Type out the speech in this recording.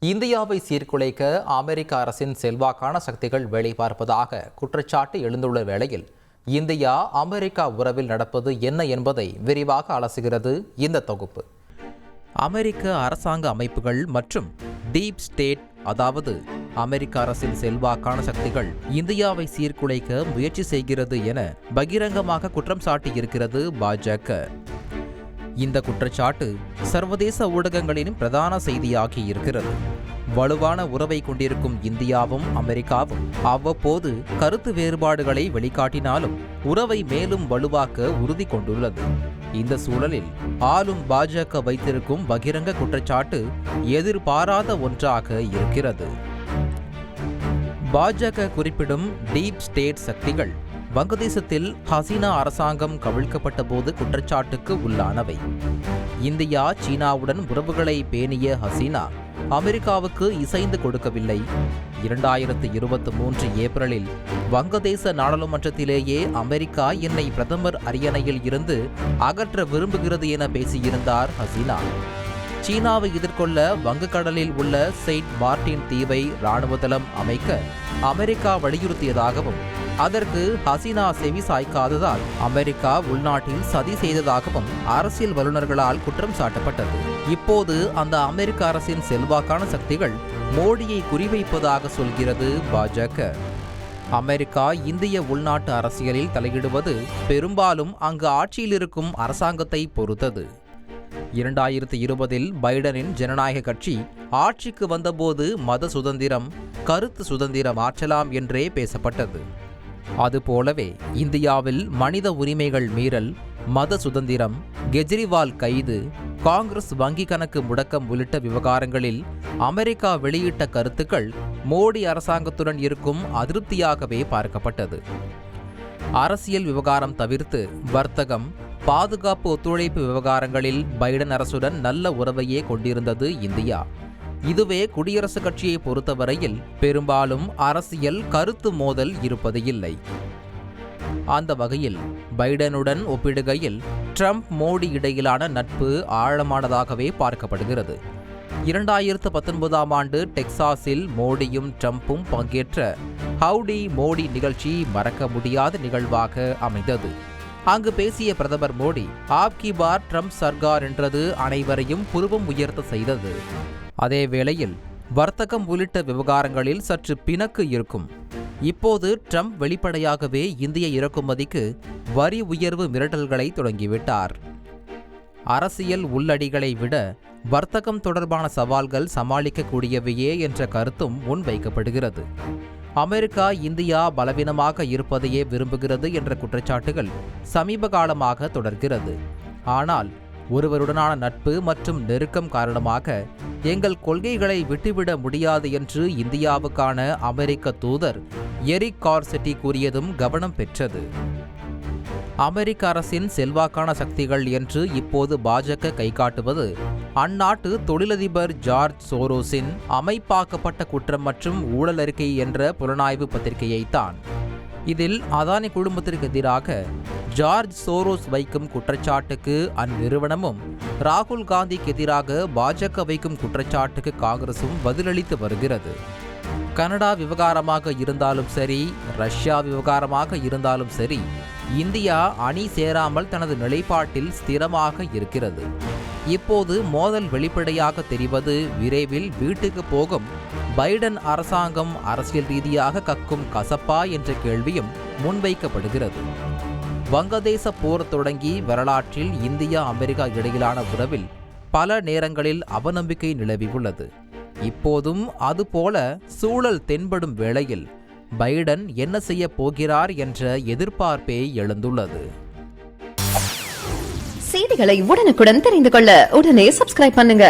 இந்தியாவை சீர்குலைக்க அமெரிக்க அரசின் செல்வாக்கான சக்திகள் வேலை பார்ப்பதாக குற்றச்சாட்டு எழுந்துள்ள வேளையில் இந்தியா அமெரிக்கா உறவில் நடப்பது என்ன என்பதை விரிவாக அலசுகிறது இந்த தொகுப்பு. அமெரிக்க அரசாங்க அமைப்புகள் மற்றும் டீப் ஸ்டேட், அதாவது அமெரிக்க அரசின் செல்வாக்கான சக்திகள் இந்தியாவை சீர்குலைக்க முயற்சி செய்கிறது என பகிரங்கமாக குற்றம் சாட்டியிருக்கிறது பாஜக. இந்த குற்றச்சாட்டு சர்வதேச ஊடகங்களின் பிரதான செய்தியாகி இருக்கிறது. வலுவான உறவை கொண்டிருக்கும் இந்தியாவும் அமெரிக்காவும் அவ்வப்போது கருத்து வேறுபாடுகளை வெளிக்காட்டினாலும் உறவை மேலும் வலுவாக்க உறுதி கொண்டுள்ளது. இந்த சூழலில் ஆளும் பாஜக வைத்திருக்கும் பகிரங்க குற்றச்சாட்டு எதிர்பாராத ஒன்றாக இருக்கிறது. பாஜக குறிப்பிடும் டீப் ஸ்டேட் சக்திகள் வங்கதேசத்தில் ஹசீனா அரசாங்கம் கவிழ்க்கப்பட்ட போது குற்றச்சாட்டுக்கு உள்ளானவை. இந்தியா சீனாவுடன் உறவுகளை பேணிய ஹசீனா அமெரிக்காவுக்கு இசைந்து கொடுக்கவில்லை. 2023 ஏப்ரலில் வங்கதேச நாடாளுமன்றத்திலேயே அமெரிக்கா என்னை பிரதமர் அரியணையில் இருந்து அகற்ற விரும்புகிறது என பேசியிருந்தார் ஹசீனா. சீனாவை எதிர்கொள்ள வங்கக்கடலில் உள்ள செயின்ட் மார்ட்டின் தீவை இராணுவ தளம் அமைக்க அமெரிக்கா வலியுறுத்தியதாகவும், அதற்கு ஹசீனா செவி சாய்க்காததால் அமெரிக்கா உள்நாட்டில் சதி செய்ததாகவும் அரசியல் வல்லுநர்களால் குற்றம் சாட்டப்பட்டது. இப்போது அந்த அமெரிக்க அரசின் செல்வாக்கான சக்திகள் மோடியை குறிவைப்பதாக சொல்கிறது பாஜக. அமெரிக்கா இந்திய உள்நாட்டு அரசியலில் தலையிடுவது பெரும்பாலும் அங்கு ஆட்சியில் இருக்கும் அரசாங்கத்தை பொறுத்தது. 2020 பைடனின் ஜனநாயக கட்சி ஆட்சிக்கு வந்தபோது மத சுதந்திரம், கருத்து சுதந்திரம் ஆற்றலாம் என்றே பேசப்பட்டது. அதுபோலவே இந்தியாவில் மனித உரிமைகள் மீறல், மத சுதந்திரம், கெஜ்ரிவால் கைது, காங்கிரஸ் வங்கி கணக்கு முடக்கம் உள்ளிட்ட விவகாரங்களில் அமெரிக்கா வெளியிட்ட கருத்துக்கள் மோடி அரசாங்கத்துடன் இருக்கும் அதிருப்தியாகவே பார்க்கப்பட்டது. அரசியல் விவகாரம் தவிர்த்து வர்த்தகம், பாதுகாப்பு ஒத்துழைப்பு விவகாரங்களில் பைடன் அரசுடன் நல்ல உறவையே கொண்டிருந்தது இந்தியா. இதுவே குடியரசுக் கட்சியை பொறுத்தவரையில் பெரும்பாலும் அரசியல் கருத்து மோதல் இருப்பது இல்லை. அந்த வகையில் பைடனுடன் ஒப்பிடுகையில் ட்ரம்ப் மோடி இடையிலான நட்பு ஆழமானதாகவே பார்க்கப்படுகிறது. 2019 ஆண்டு டெக்சாஸில் மோடியும் ட்ரம்பும் பங்கேற்ற ஹவுடி மோடி நிகழ்ச்சி மறக்க முடியாத நிகழ்வாக அமைந்தது. அங்கு பேசிய பிரதமர் மோடி ஆப்கி பார் ட்ரம்ப் சர்கார் என்றது அனைவரையும் புருவம் உயர்த்த செய்தது. அதே வேளையில் வர்த்தகம் உள்ளிட்ட விவகாரங்களில் சற்று பிணக்கு இருக்கும். இப்போது ட்ரம்ப் வெளிப்படையாகவே இந்திய இறக்குமதிக்கு வரி உயர்வு மிரட்டல்களை தொடங்கிவிட்டார். அரசியல் உள்ளடிகளை விட வர்த்தகம் தொடர்பான சவால்கள் சமாளிக்கக்கூடியவையே என்ற கருத்தும் முன்வைக்கப்படுகிறது. அமெரிக்கா இந்தியா பலவீனமாக இருப்பதையே விரும்புகிறது என்ற குற்றச்சாட்டுகள் சமீப காலமாக தொடர்கிறது. ஆனால் ஒருவருடனான நட்பு மற்றும் நெருக்கம் காரணமாக எங்கள் கொள்கைகளை விட்டுவிட முடியாது என்று இந்தியாவுக்கான அமெரிக்க தூதர் எரிக் கார்செட்டி கூறியதும் கவனம் பெற்றது. அமெரிக்க அரசின் செல்வாக்கான சக்திகள் என்று இப்போது பாஜக கைகாட்டுவது அந்நாட்டு தொழிலதிபர் ஜார்ஜ் சோரோஸின் அமைப்பாக்கப்பட்ட குற்றம் மற்றும் ஊழல் அறிக்கை என்ற புலனாய்வு பத்திரிகையைத்தான். இதில் அதானி குழுமத்திற்கு எதிராக ஜார்ஜ் சோரோஸ் வைக்கும் குற்றச்சாட்டுக்கு அந்நிறுவனமும், ராகுல் காந்திக்கு எதிராக பாஜக வைக்கும் குற்றச்சாட்டுக்கு காங்கிரசும் பதிலளித்து வருகிறது. கனடா விவகாரமாக இருந்தாலும் சரி, ரஷ்யா விவகாரமாக இருந்தாலும் சரி, இந்தியா அணி சேராமல் தனது நிலைப்பாட்டில் ஸ்திரமாக இருக்கிறது. இப்போது மோதல் வெளிப்படையாக தெரிவது விரைவில் வீட்டுக்கு போகும் பைடன் அரசாங்கம் அரசியல் ரீதியாக கக்கும் கசப்பா என்ற கேள்வியும் முன்வைக்கப்படுகிறது. வங்கதேச போர் தொடங்கி வரலாற்றில் இந்தியா அமெரிக்கா இடையிலான உறவில் பல நேரங்களில் அவநம்பிக்கை நிலவியுள்ளது. இப்போதும் அதுபோல சூழல் தென்படும் வேளையில் பைடன் என்ன செய்ய போகிறார் என்ற எதிர்பார்ப்பே எழுந்துள்ளது. செய்திகளை உடனுக்குடன் தெரிந்து கொள்ள உடனே சப்ஸ்கிரைப் பண்ணுங்க.